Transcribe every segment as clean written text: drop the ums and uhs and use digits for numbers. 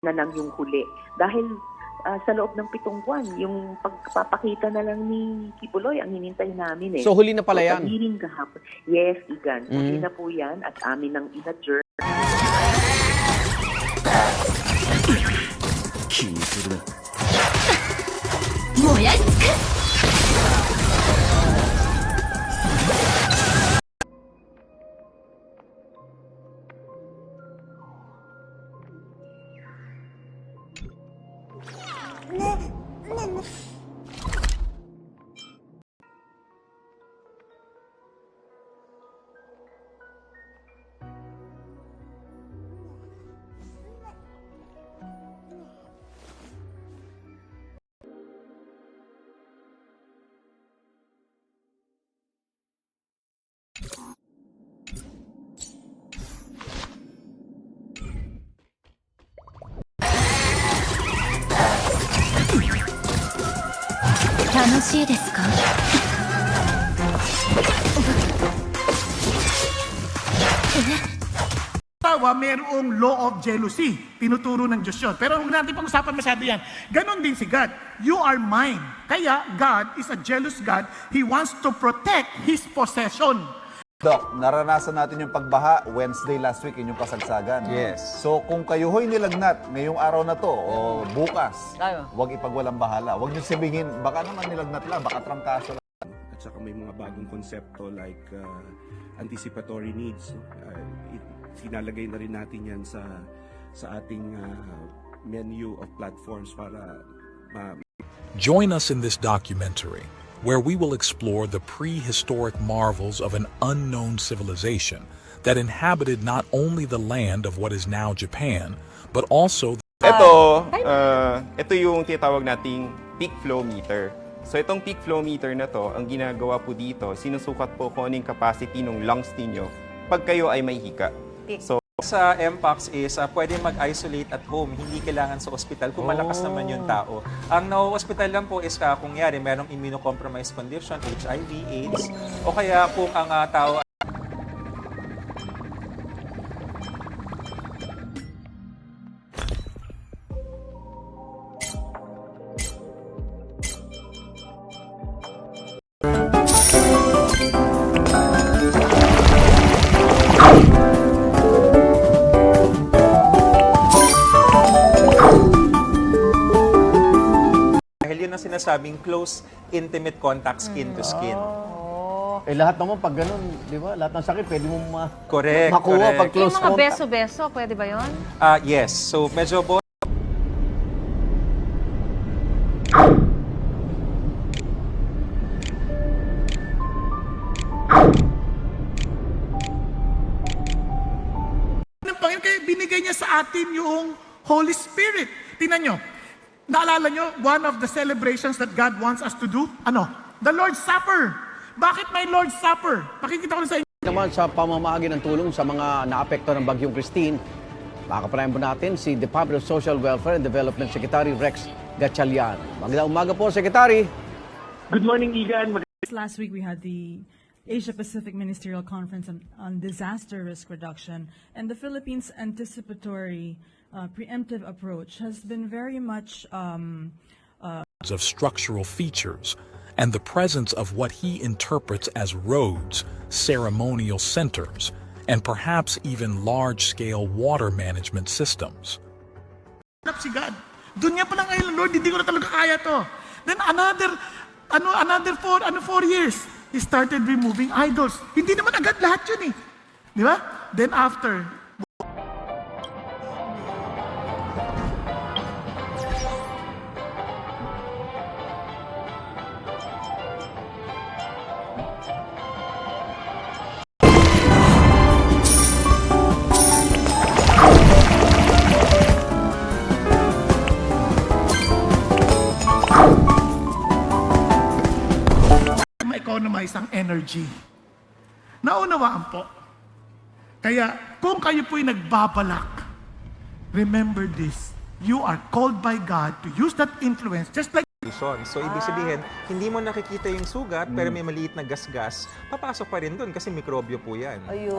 na lang yung huli. Dahil sa loob ng 7 buwan, yung pagpapakita na lang ni Kibuloy ang hinintay namin eh. So huli na pala yan? Kahapon. Yes, Igan. Huli na po yan at amin ang in-adjourn. Mayroong law of jealousy. Tinuturo ng Diyos yun. Pero huwag natin pang-usapan masyado yan. Ganon din si God. You are mine. Kaya God is a jealous God. He wants to protect His possession. Doc, naranasan natin yung pagbaha Wednesday last week, inyong kasagsagan. Yes. So kung kayo ho'y nilagnat ngayong araw na to o bukas, huwag ipagwalang bahala. Huwag niyo sabihin, baka naman nilagnat lang, baka trangkaso lang. At saka may mga bagong konsepto like anticipatory needs. Sinalagay na rin natin yan sa ating menu of platforms para Join us in this documentary, where we will explore the prehistoric marvels of an unknown civilization that inhabited not only the land of what is now Japan, but also Ito yung tinatawag nating peak flow meter. So itong peak flow meter na to, ang ginagawa po dito, sinusukat po kung anong capacity ng lungs ninyo pag kayo ay may hika. So sa MPOX is pwede mag-isolate at home, hindi kailangan sa ospital kung malakas naman yung tao. Ang na-hospital lang po is kung yari merong immunocompromised condition, HIV, AIDS, o kaya kung ang tao sinasabing close, intimate contact, skin to skin. Eh lahat naman pag ganun, di ba? Lahat ng sakit pwede mo Correct, makuha correct. pag close Yung mga contact. beso-beso, pwede ba yun? Yes. So medyo Ng Panginoon, kaya binigay niya sa atin yung Holy Spirit. Tingnan nyo. Naalala nyo, one of the celebrations that God wants us to do, the Lord's Supper. Bakit may Lord's Supper? Pakikita ko na sa inyo. Naman sa pamamahagi ng tulong sa mga naapekto ng Bagyong Christine, makakapanayan po natin si Department of Social Welfare and Development Secretary Rex Gatchalian. Magandang umaga po, Secretary. Good morning, Igan. Last week we had the Asia-Pacific Ministerial Conference on Disaster Risk Reduction, and the Philippines' anticipatory preemptive approach has been very much of structural features and the presence of what he interprets as roads, ceremonial centers, and perhaps even large-scale water management systems. Si God. Doon niya pala ngayon, Lord, hindi ko na talaga kaya to. Then another 4 years, he started removing idols. Hindi naman agad lahat yun eh. Di ba? Then after, ma-economize ang energy. Naunawaan po. Kaya kung kayo po'y nagbabalak, remember this, you are called by God to use that influence just like So, ibig sabihin, hindi mo nakikita yung sugat, pero may maliit na gasgas, papasok pa rin doon kasi mikrobyo po yan. Ay,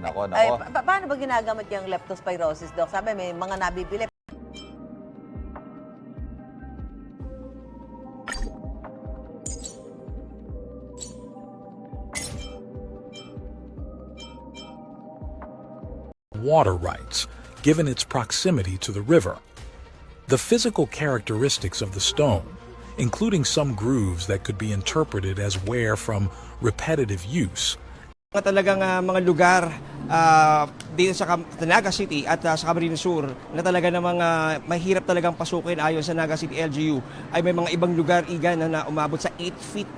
nako. Paano ba ginagamit yung leptospirosis, Doc? Sabi, may mga nabibili. water rights, given its proximity to the river. The physical characteristics of the stone, including some grooves that could be interpreted as wear from repetitive use, Talagang mga lugar dito sa Naga City at sa Camarines Sur na talaga namang mahirap talagang pasukin ayon sa Naga City LGU ay may mga ibang lugar igan na umabot sa 8 feet.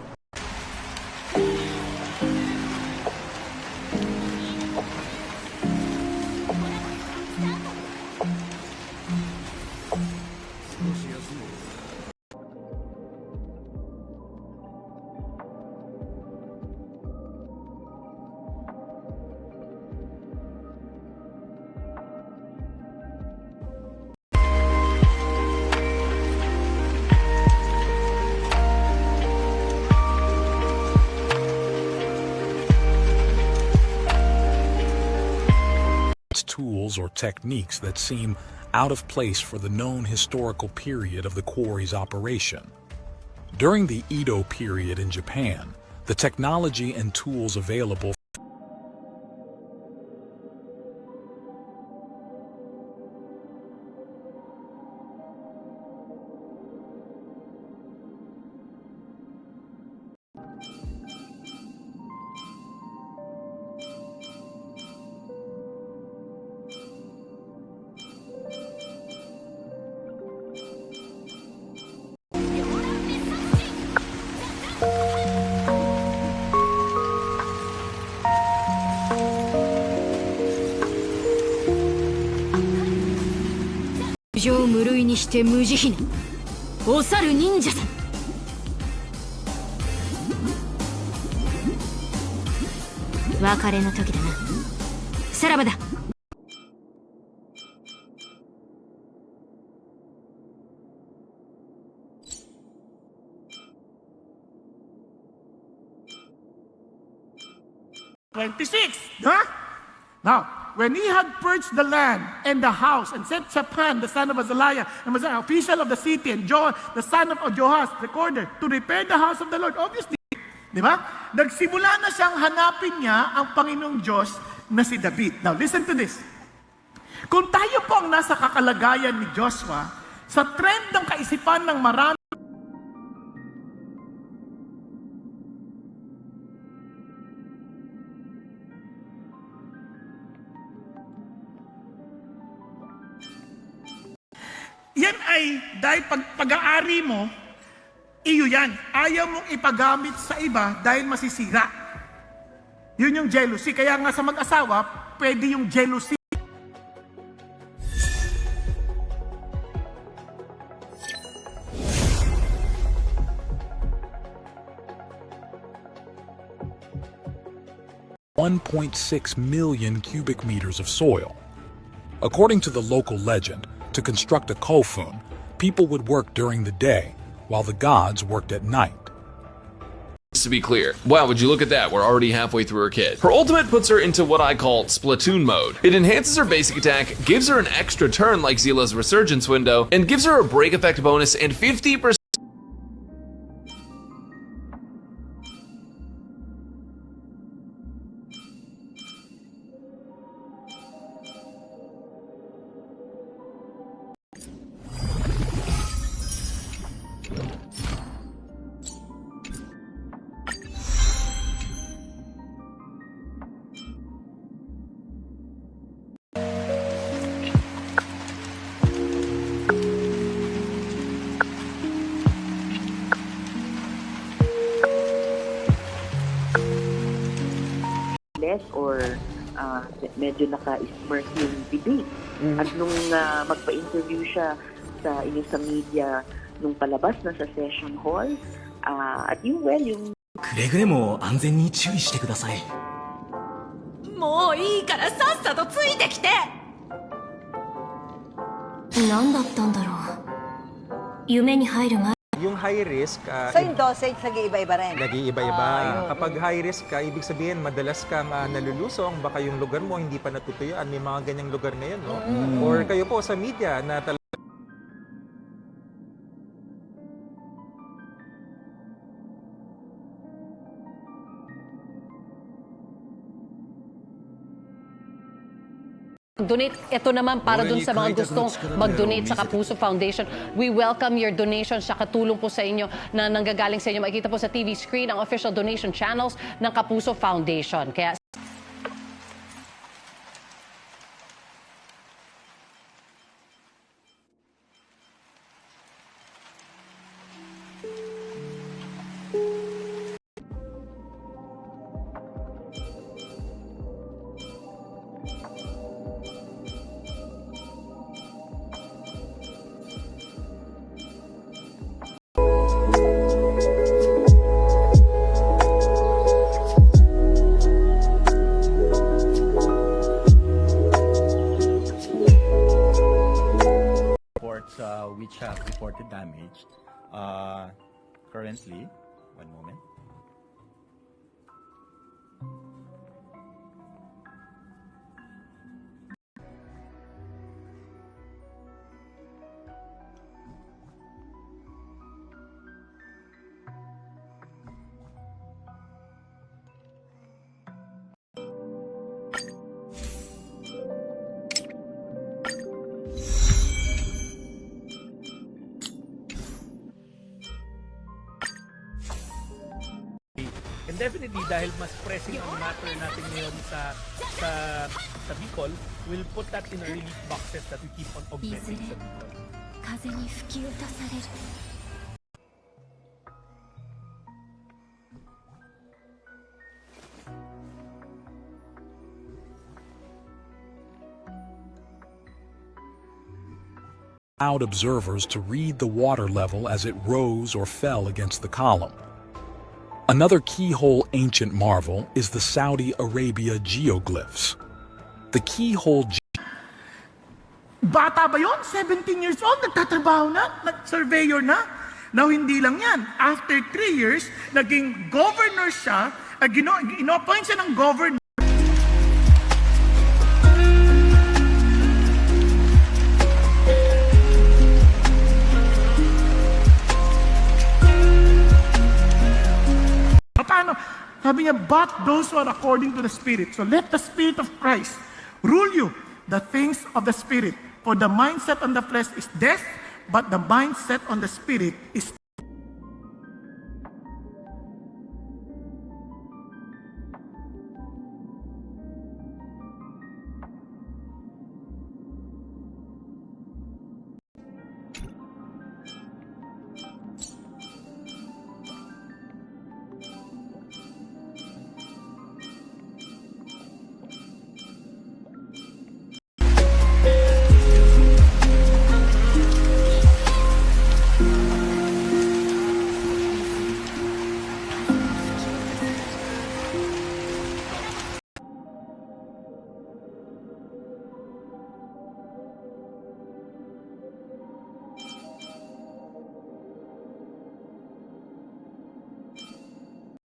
tools or techniques that seem out of place for the known historical period of the quarry's operation. During the Edo period in Japan, the technology and tools available無類にして無慈悲なお猿忍者さん。別れの時だな。さらばだ。Huh? Now, when he had purged the land and the house and sent Shaphan, the son of Azaliah, and was an official of the city, and Joel, the son of Joahaz, recorder, to repair the house of the Lord. Obviously, di ba? Nagsimula na siyang hanapin niya ang Panginoong Diyos na si David. Now, listen to this. Kung tayo po ang nasa kakalagayan ni Joshua, sa trend ng kaisipan ng marami, yan ay dahil pag-aari mo, iyo yan. Ayaw mong ipagamit sa iba dahil masisira. Yun yung jealousy. Kaya nga sa mag-asawa, pwede yung jealousy. $1.6 million cubic meters of soil. According to the local legend, to construct a kofun, people would work during the day, while the gods worked at night. To be clear, wow, would you look at that? We're already halfway through her kit. Her ultimate puts her into what I call Splatoon mode. It enhances her basic attack, gives her an extra turn like Zila's Resurgence window, and gives her a break effect bonus and 50% or medyo naka-smurf yung bibig. At nung magpa-interview siya sa inyo sa media nung palabas na sa session hall, at yung yung くれぐれも安全に注意してください。もういいからさっさとついてきて。何だったんだろう。夢に入る前。 Yung high risk, So yung dosage nag-iiba-iba rin? nag-iiba-iba. Kapag high risk ka, ibig sabihin madalas kang nalulusong, baka yung lugar mo hindi pa natutuyuan. May mga ganyang lugar ngayon, no? Or kayo po sa media na talagang mag-donate. Ito naman para dun sa mga gustong mag-donate sa Kapuso Foundation. We welcome your donations sa katulong po sa inyo na nanggagaling sa inyo. Makikita po sa TV screen ang official donation channels ng Kapuso Foundation. Kaya reports which have reported damage. Currently, one moment. And definitely, dahil mas pressing ang matter natin ngayon sa Bicol, we'll put that in relief boxes that we keep on augmenting sa Bicol. 風に吹き落とされる allowed observers to read the water level as it rose or fell against the column. Another keyhole ancient marvel is the Saudi Arabia geoglyphs. The keyhole Bata ba yun? 17 years old, nagtatrabaho na, nag-surveyor na. Now, hindi lang yan. After 3 years, naging governor siya, ino-appoint siya ng governor. Paano? Sabi niya, but those who are according to the Spirit. So let the Spirit of Christ rule you, the things of the Spirit. For the mindset on the flesh is death, but the mindset on the Spirit is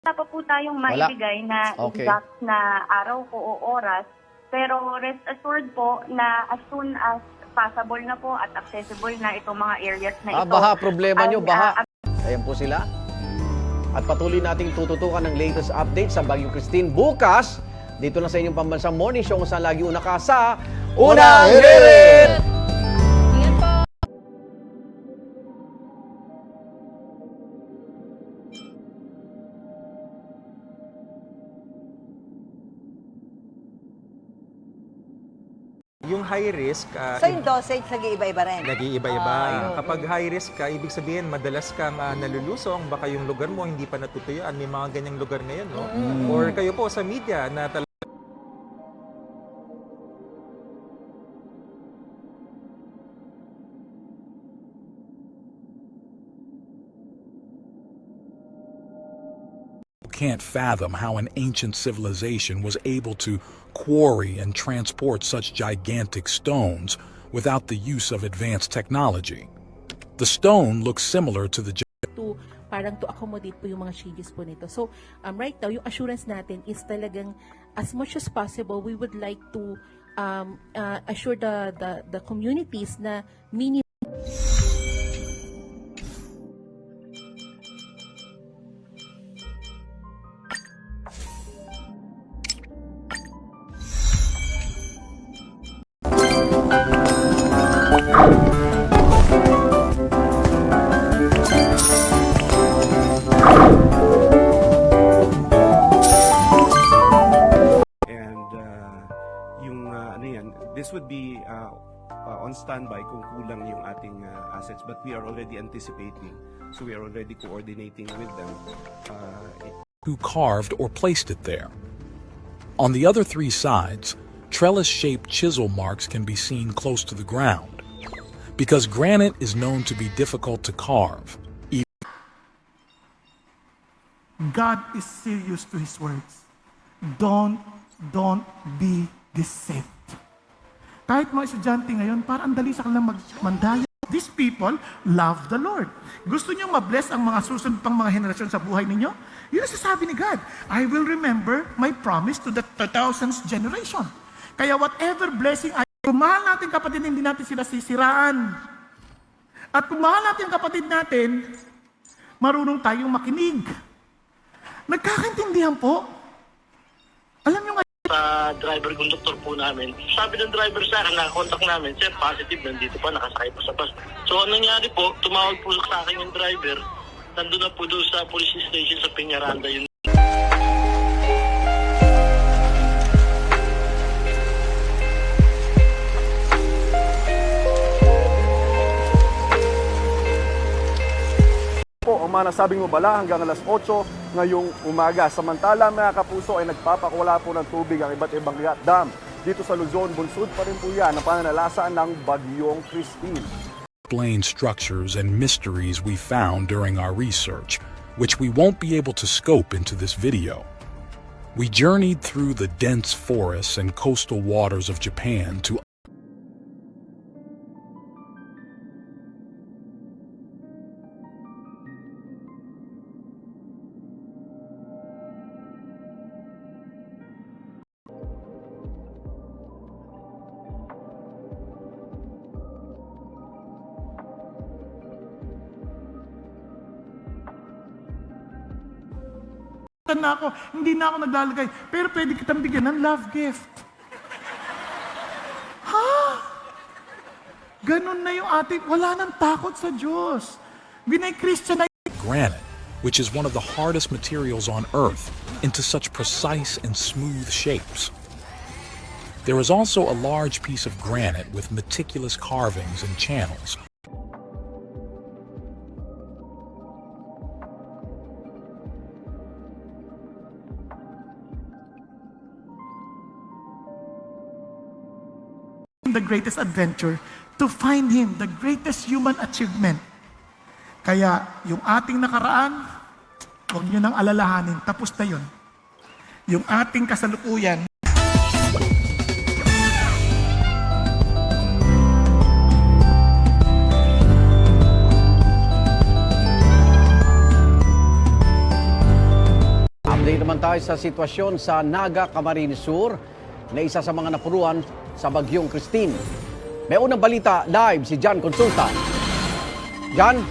Wala pa po tayong maibigay na exact na araw po o oras, pero rest assured po na as soon as possible na po at accessible na itong mga areas na ito. Baha, problema nyo, baha. Ayan po sila. At patuloy nating tututukan ng latest update sa Bagyong Christine. Bukas, dito lang sa inyong pambansang morning show kung saan lagi una ka sa Unang Hirit! Yung high risk, So yung dosage nag-iiba-iba rin? nag-iiba-iba. Kapag high risk ka, ibig sabihin madalas kang nalulusong, baka yung lugar mo hindi pa natutuyuan. May mga ganyang lugar ngayon, no? Or kayo po sa media na can't fathom how an ancient civilization was able to quarry and transport such gigantic stones without the use of advanced technology. The stone looks similar to the parang to accommodate po yung mga changes po nito. So, right now, yung assurance natin is talagang as much as possible, we would like to assure the communities na minimum And this would be on standby kung kulang yung ating assets, but we are already anticipating, so we are already coordinating with them. Who carved or placed it there. On the other three sides, trellis-shaped chisel marks can be seen close to the ground. Because granite is known to be difficult to carve, God is serious to His words. Don't be deceived. Kahit mga estudyante ngayon, parang ang dali sa kanilang mandaya. These people love the Lord. Gusto niyo ma-bless ang mga susunod pang mga henerasyon sa buhay ninyo? Yun ang sasabi ni God. I will remember my promise to the 2000th generation. Kaya whatever blessing kung mahal natin kapatid, hindi natin sila sisiraan. At kung mahal natin kapatid natin, marunong tayong makinig. Nagkakaintindihan po. Alam nyo nga, sa driver conductor po namin, sabi ng driver sa akin, nakakontak namin, sir, positive, nandito pa, nakasakay pa sa bus. So, anong nangyari po, tumawag po sa akin yung driver, nandun na po doon sa police station sa Peñaranda yun. Po, ang mga nasabing mabala hanggang alas 8 ngayong umaga. Samantala, mga kapuso, ay nagpapakawala po ng tubig ang iba't ibang dam. Dito sa Luzon, bunsod pa rin po yan ang pananalasa ng Bagyong Christine. explain structures and mysteries we found during our research, which we won't be able to scope into this video. We journeyed through the dense forests and coastal waters of Japan to na ako, hindi na ako naglalagay. Pero pwede kitang bigyan ng love gift. Ha? Ganun na yung ating, wala nang takot sa Diyos. Binay-Christian na granite, which is one of the hardest materials on Earth, into such precise and smooth shapes. There is also a large piece of granite with meticulous carvings and channels. the greatest adventure to find Him, the greatest human achievement. Kaya yung ating nakaraan, huwag nyo nang alalahanin, tapos na yun. Yung ating kasalukuyan, update naman tayo sa sitwasyon sa Naga, Camarines Sur na isa sa mga napuruan sa Bagyong Christine. May unang balita live si John Consulta. John?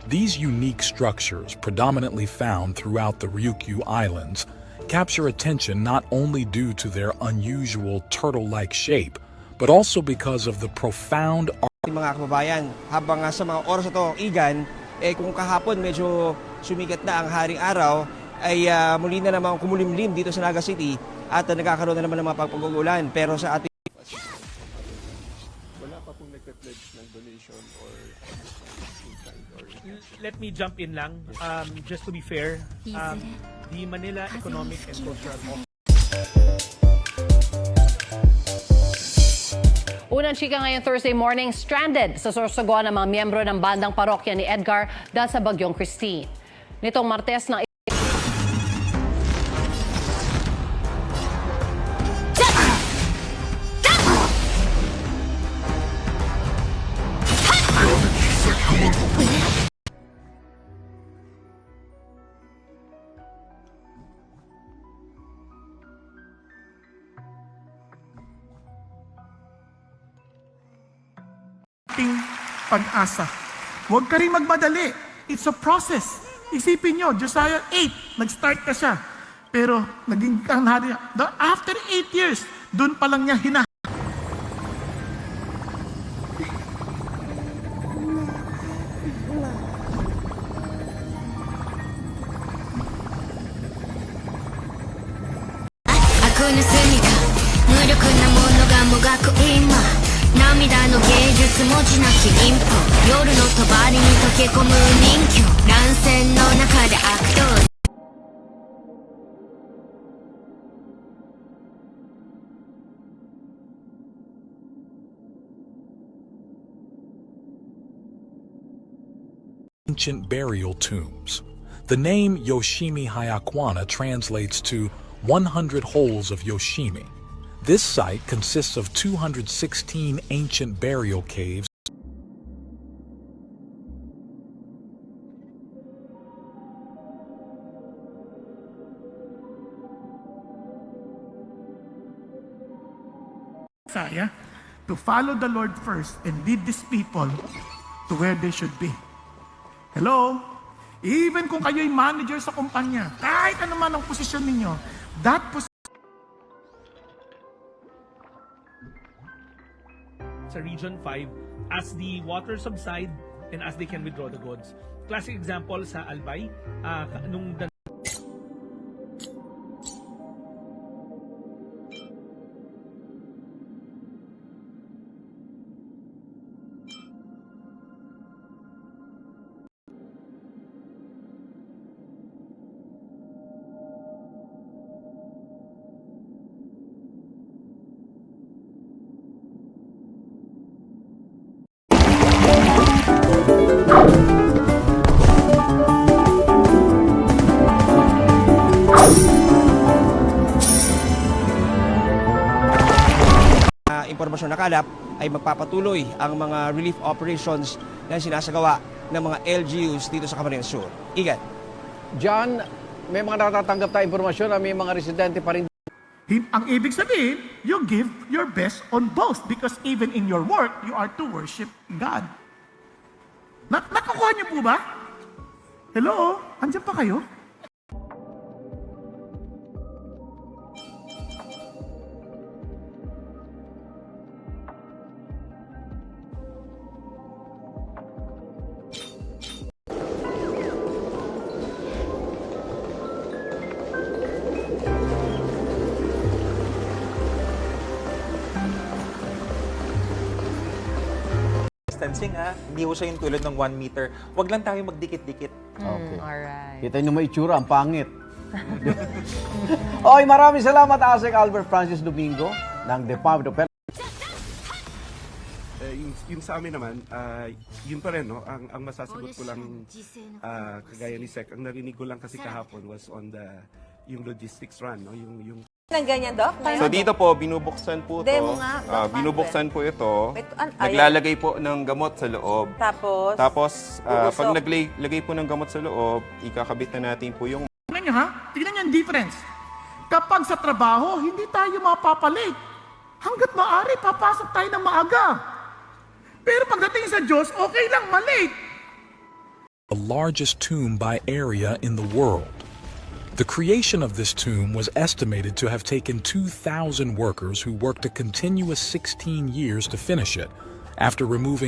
These unique structures, predominantly found throughout the Ryukyu Islands, capture attention not only due to their unusual turtle-like shape, but also because of the profound mga kababayan, habang sa mga oras ito, Igan, kung kahapon medyo sumikat na ang haring araw, ay muli na namang kumulimlim dito sa Naga City at nagkakaroon na naman ng mga pagpag-uulan. Pero sa ating wala pa pong nagpe-pledge ng donation or let me jump in lang, just to be fair. The Manila Economic and Cultural Office. Unang chika ngayon Thursday morning, stranded sa Sorsogon ang mga miyembro ng bandang parokya ni Edgar dahil sa Bagyong Christine. Nitong Martes ng pag-asa. Huwag ka rin magmadali. It's a process. Isipin nyo, Josiah 8, nag-start ka siya. Pero naging ang hari. After 8 years, doon pa lang niya く今涙の芸術文字なきインポ夜の帳に溶け込む人魚乱戦の中で悪党Ancient burial tombs. The name Yoshimi Hayakwana translates to 100 holes of Yoshimi. This site consists of 216 ancient burial caves. Messiah, to follow the Lord first and lead these people to where they should be. Hello? Even kung kayo'y manager sa kumpanya, kahit ano man ang posisyon ninyo, that position sa Region 5 as the water subside and as they can withdraw the goods. Classic example sa Albay, nung impormasyon nakalap ay magpapatuloy ang mga relief operations na sinasagawa ng mga LGUs dito sa Camarines Sur. Igan. John, may mga natatanggap tayong impormasyon na may mga residente pa rin. ang ibig sabihin, you give your best on both because even in your work, you are to worship God. Nakukuha niyo po ba? Hello? Andiyan pa kayo? distancing hindi ho siya yung tulad ng 1 meter. Huwag lang tayo magdikit-dikit. Okay. Alright. Kita nyo may itsura, ang pangit. Okay, maraming salamat, Asek Albert Francis Domingo ng Department of Health. Yung sa amin naman, yun pa rin, no? Ang masasagot ko lang, kagaya ni Sec, ang narinig ko lang kasi kahapon was on yung logistics run, no? Yung ng ganyan, Doc? So dito po, binubuksan po Demo to. nga, Binubuksan po ito. Ayan. Naglalagay po ng gamot sa loob. Tapos, pag naglagay po ng gamot sa loob, ikakabit na natin po yung... Tignan nyo ha? Tignan nyo ang difference. Kapag sa trabaho, hindi tayo mapapalate. Hanggat maaari, papasok tayo ng maaga. Pero pagdating sa Diyos, okay lang, malate. The largest tomb by area in the world. The creation of this tomb was estimated to have taken 2,000 workers who worked a continuous 16 years to finish it, after removing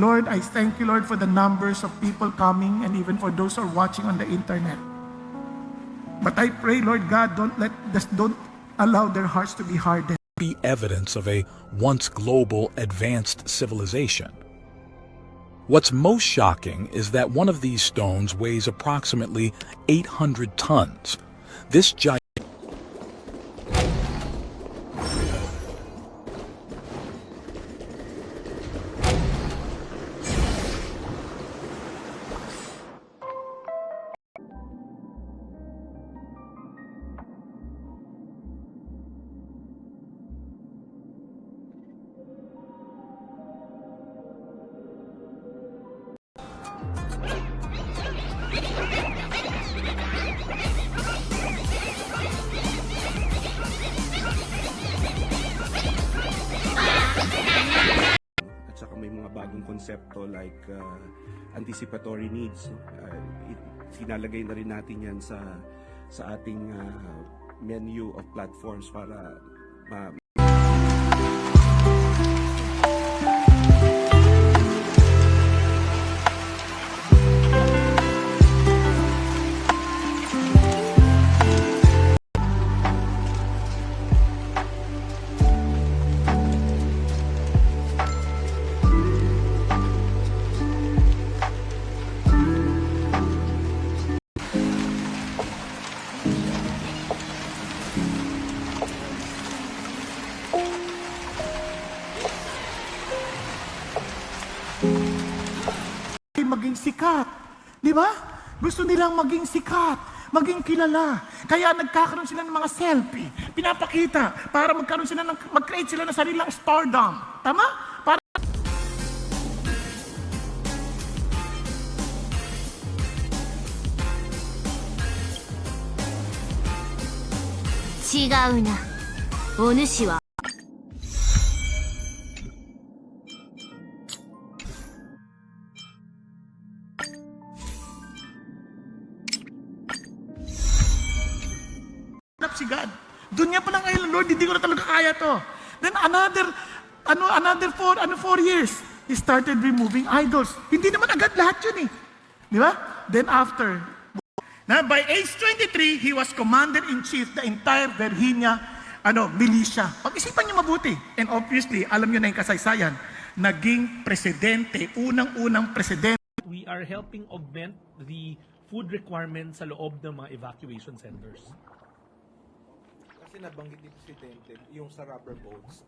Lord, I thank you, Lord, for the numbers of people coming and even for those who are watching on the internet. But I pray, Lord God, don't allow their hearts to be hardened. Be evidence of a once global advanced civilization. What's most shocking is that one of these stones weighs approximately 800 tons. This giant bagong konsepto like anticipatory needs. Sinalagay na rin natin yan sa ating menu of platforms para maging sikat. Di ba? Gusto nilang maging sikat, maging kilala. Kaya nagkakaroon sila ng mga selfie, pinapakita para magkaroon sila mag-create sila ng sarilang stardom. Tama? Para 違うな。お主は si God. Doon niya pa lang ngayon, Lord, hindi ko na talaga kaya to. Then another 4 years, he started removing idols. Hindi naman agad lahat yun eh. Di ba? Then after, na by age 23, he was commander-in-chief the entire Virginia militia. Pag-isipan niyo mabuti. And obviously, alam niyo na yung kasaysayan, naging presidente, unang-unang presidente. We are helping augment the food requirements sa loob ng mga evacuation centers. Kasi nabanggit ni Presidente, yung sa rubber boats,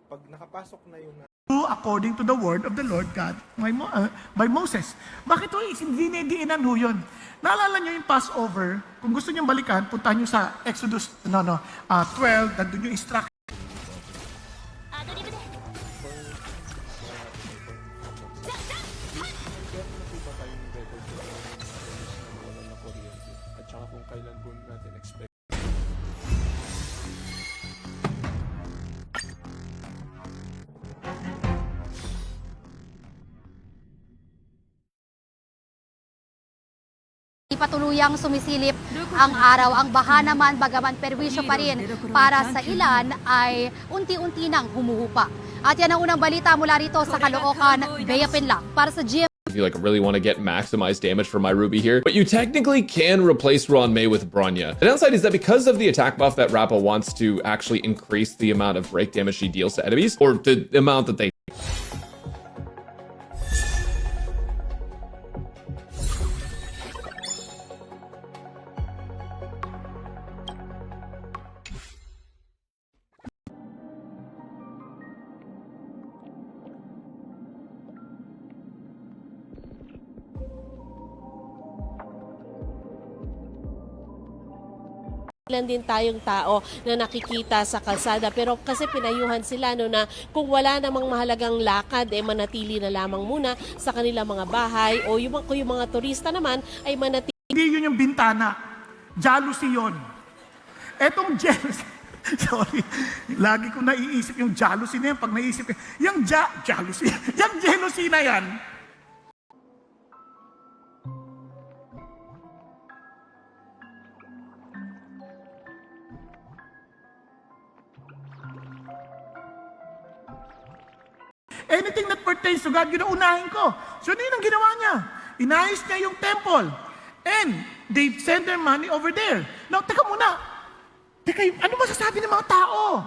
pag nakapasok na yung... According to the word of the Lord God by Moses. Bakit dinediinan ho yun? Naalala nyo yung Passover? Kung gusto nyo balikan, punta nyo sa Exodus 12, nandun yung instruction. At saka kung kailan po natin expect. Patuluyang sumisilip ang araw. Ang baha naman, bagaman perwisyo pa rin para sa ilan, ay unti-unti nang humuhupa. At yan ang unang balita mula rito sa Caloocan, Bea Pinlang. Para sa GMA. If you really want to get maximized damage from my Ruby here, but you technically can replace Ron May with Bronya. The downside is that because of the attack buff that Rappa wants to actually increase the amount of break damage she deals to enemies, or the amount that they Ilan din tayong tao na nakikita sa kalsada, pero kasi pinayuhan sila na kung wala namang mahalagang lakad, manatili na lamang muna sa kanilang mga bahay, o kung yung mga turista naman ay manatili. Hindi yun yung bintana. Jealousy yun. Etong jealousy. Sorry. Lagi ko naiisip yung jealousy na yan. Pag naisip ko, yung jealousy. Yung jealousy na yan. Anything that pertains to God, yun ang unahin ko. So, yun ang ginawa niya. Inayos niya yung temple. And they send their money over there. Now, teka muna. Teka, ano masasabi ng mga tao?